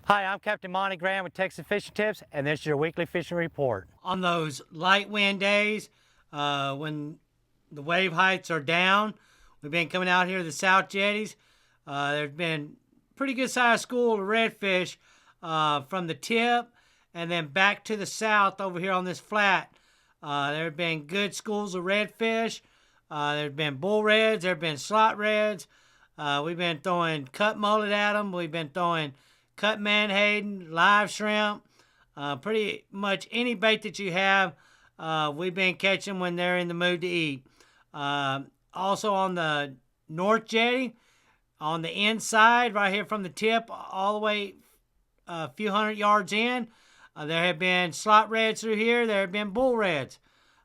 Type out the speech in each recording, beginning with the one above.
Hi, I'm Captain Monte with Texas Fishing Tips, and this is your weekly fishing report. On those light wind days, when the wave heights are down, we've been coming out here to the South Jetties. There's been pretty good sized school of redfish from the tip and then back to the south over here on this flat. There have been good schools of redfish. There have been bull reds, there have been slot reds. We've been throwing cut mullet at them. We've been throwing cut menhaden, live shrimp, pretty much any bait that you have, we've been catching when they're in the mood to eat. Also on the North Jetty, on the inside, right here from the tip all the way a few hundred yards in, there have been slot reds through here. There have been bull reds.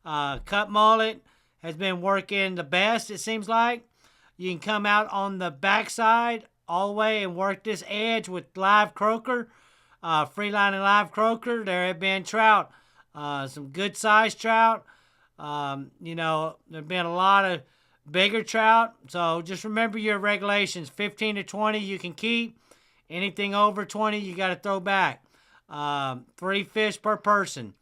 Cut mullet has been working the best, it seems like. You can come out on the backside all the way and work this edge with live croaker, free line and live croaker. There have been trout, some good sized trout. There have been a lot of bigger trout. So just remember your regulations. 15 to 20 you can keep. Anything over 20 you got to throw back. 3 fish per person.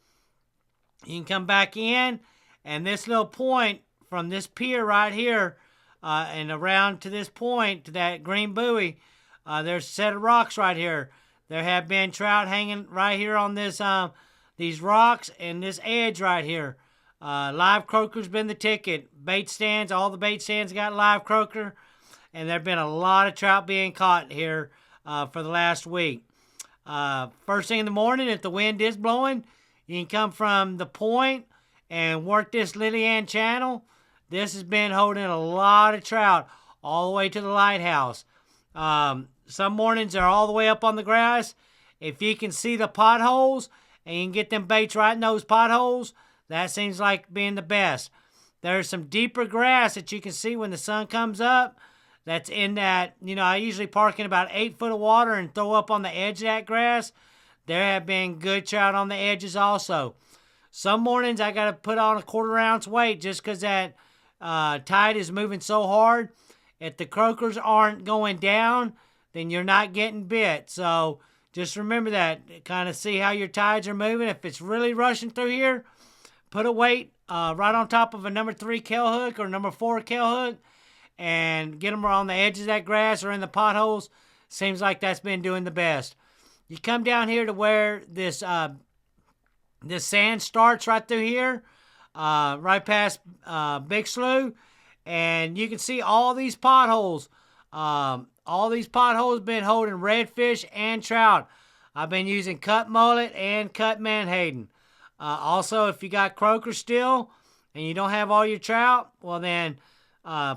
You can come back in, and this little point from this pier right here, and around to this point, to that green buoy, there's a set of rocks right here. There have been trout hanging right here on this these rocks and this edge right here. Live croaker's been the ticket. Bait stands, all the bait stands got live croaker, and there have been a lot of trout being caught here for the last week. First thing in the morning, if the wind is blowing, you can come from the point and work this Lily Ann channel. This has been holding a lot of trout all the way to the lighthouse. Some mornings they're all the way up on the grass. If you can see the potholes and you can get them baits right in those potholes, that seems like being the best. There's some deeper grass that you can see when the sun comes up. That's in that, I usually park in about 8 foot of water and throw up on the edge of that grass. There have been good trout on the edges also. Some mornings I got to put on a 1/4 ounce weight just because that tide is moving so hard. If the croakers aren't going down, then you're not getting bit. So just remember that. Kind of see how your tides are moving. If it's really rushing through here, put a weight right on top of a number 3 Kell hook or number 4 Kell hook and get them on the edges of that grass or in the potholes. Seems like that's been doing the best. You come down here to where this sand starts right through here. Right past Big Slough, and you can see all these potholes. All these potholes been holding redfish and trout. I've been using cut mullet and cut menhaden. Also, if you got croaker still and you don't have all your trout, well then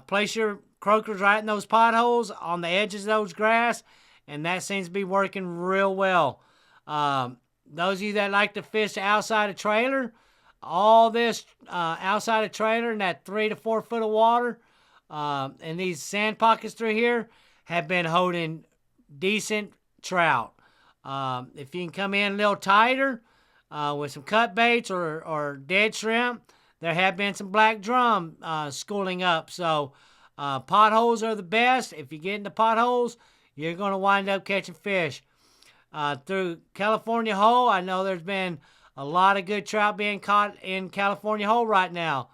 place your croakers right in those potholes on the edges of those grass, and that seems to be working real well. Those of you that like to fish outside a trailer, all this outside a trailer in that 3 to 4 foot of water and these sand pockets through here have been holding decent trout. If you can come in a little tighter with some cut baits or dead shrimp, there have been some black drum schooling up. So potholes are the best. If you get into potholes, you're going to wind up catching fish. Through California Hole, I know there's been a lot of good trout being caught in California Hole right now.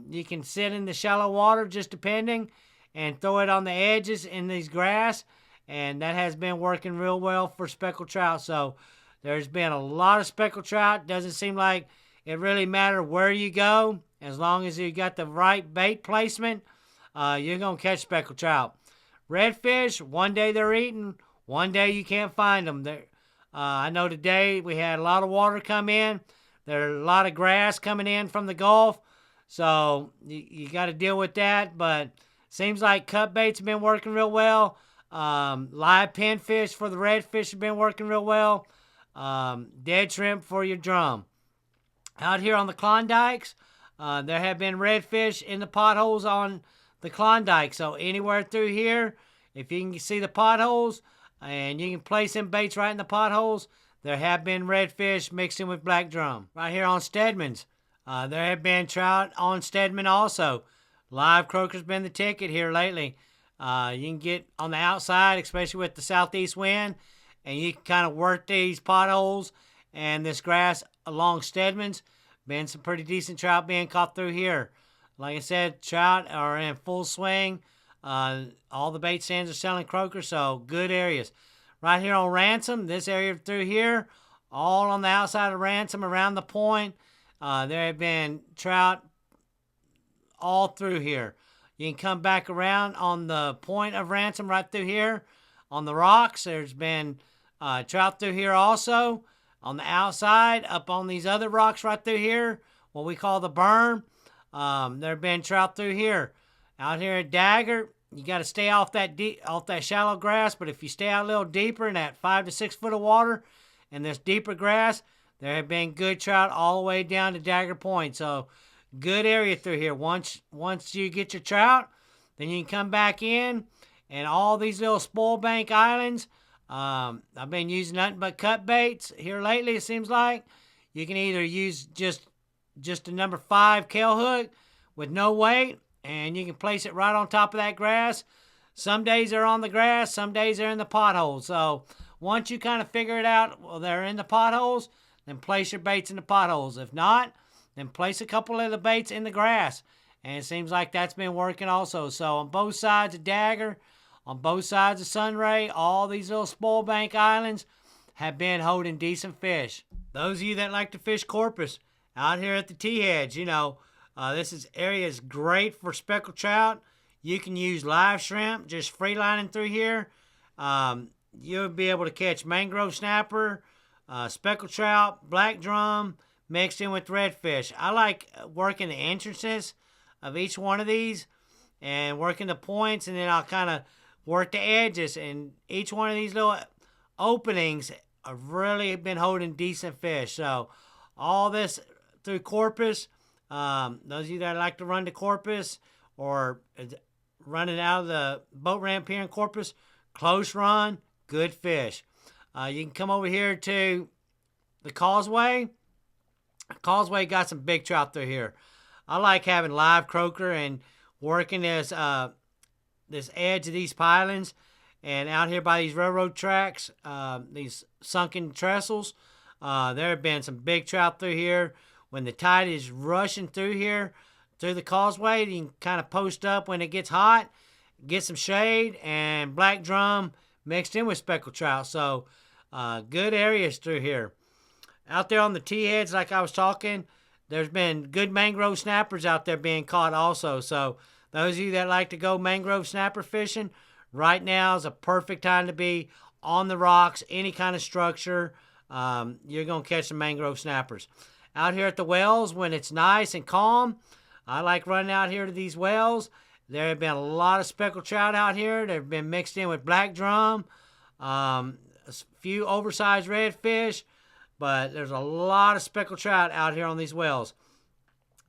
You can sit in the shallow water, just depending, and throw it on the edges in these grass, and that has been working real well for speckled trout. So there's been a lot of speckled trout. Doesn't seem like it really matters where you go. As long as you got the right bait placement, you're going to catch speckled trout. Redfish, one day they're eating, one day you can't find them. I know today we had a lot of water come in. There's a lot of grass coming in from the Gulf. So you got to deal with that. But seems like cut baits have been working real well. Live pinfish for the redfish have been working real well. Dead shrimp for your drum. Out here on the Klondikes, there have been redfish in the potholes on the Klondike. So anywhere through here, if you can see the potholes, and you can place them baits right in the potholes, there have been redfish mixed in with black drum. Right here on Stedman's, there have been trout on Stedman also. Live croaker's been the ticket here lately. You can get on the outside, especially with the southeast wind, and you can kind of work these potholes and this grass along Stedman's. Been some pretty decent trout being caught through here. Like I said, trout are in full swing. All the bait stands are selling croaker, so good areas. Right here on Ransom, this area through here, all on the outside of Ransom around the point. There have been trout all through here. You can come back around on the point of Ransom right through here. On the rocks, there's been trout through here also. On the outside, up on these other rocks right through here, what we call the berm, there have been trout through here. Out here at Dagger, you got to stay off that shallow grass, but if you stay out a little deeper in that 5 to 6 foot of water and this deeper grass, there have been good trout all the way down to Dagger Point. So good area through here. Once you get your trout, then you can come back in, and all these little spoil bank islands, I've been using nothing but cut baits here lately, it seems like. You can either use just a number 5 Kell hook with no weight, and you can place it right on top of that grass. Some days they're on the grass, some days they're in the potholes. So once you kind of figure it out, well, they're in the potholes, then place your baits in the potholes. If not, then place a couple of the baits in the grass. And it seems like that's been working also. So on both sides of Dagger, on both sides of Sunray, all these little spoil bank islands have been holding decent fish. Those of you that like to fish Corpus, out here at the T-heads, this area is great for speckled trout. You can use live shrimp, just free lining through here. You'll be able to catch mangrove snapper, speckled trout, black drum, mixed in with redfish. I like working the entrances of each one of these and working the points, and then I'll kind of work the edges, and each one of these little openings have really been holding decent fish. So all this through Corpus, those of you that like to run to Corpus or running out of the boat ramp here in Corpus, close run, good fish. You can come over here to the Causeway. Causeway got some big trout through here. I like having live croaker and working this edge of these pilings, and out here by these railroad tracks, these sunken trestles, there have been some big trout through here. When the tide is rushing through here, through the Causeway, you can kind of post up when it gets hot, get some shade, and black drum mixed in with speckled trout. So good areas through here. Out there on the T-heads, like I was talking, there's been good mangrove snappers out there being caught also. So those of you that like to go mangrove snapper fishing, right now is a perfect time to be on the rocks, any kind of structure. You're going to catch some mangrove snappers. Out here at the wells, when it's nice and calm, I like running out here to these wells. There have been a lot of speckled trout out here. They've been mixed in with black drum, a few oversized redfish, but there's a lot of speckled trout out here on these wells.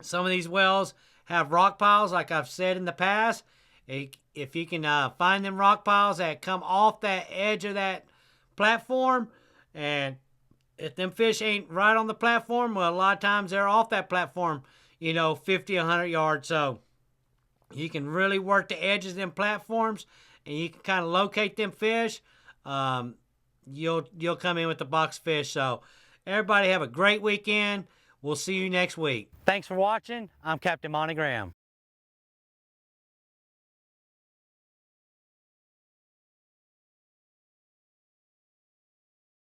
Some of these wells have rock piles, like I've said in the past. If you can find them rock piles that come off that edge of that platform, and if them fish ain't right on the platform, well, a lot of times they're off that platform, 50, 100 yards. So you can really work the edges of them platforms, and you can kind of locate them fish. You'll come in with the box fish. So everybody have a great weekend. We'll see you next week. Thanks for watching. I'm Captain Monte.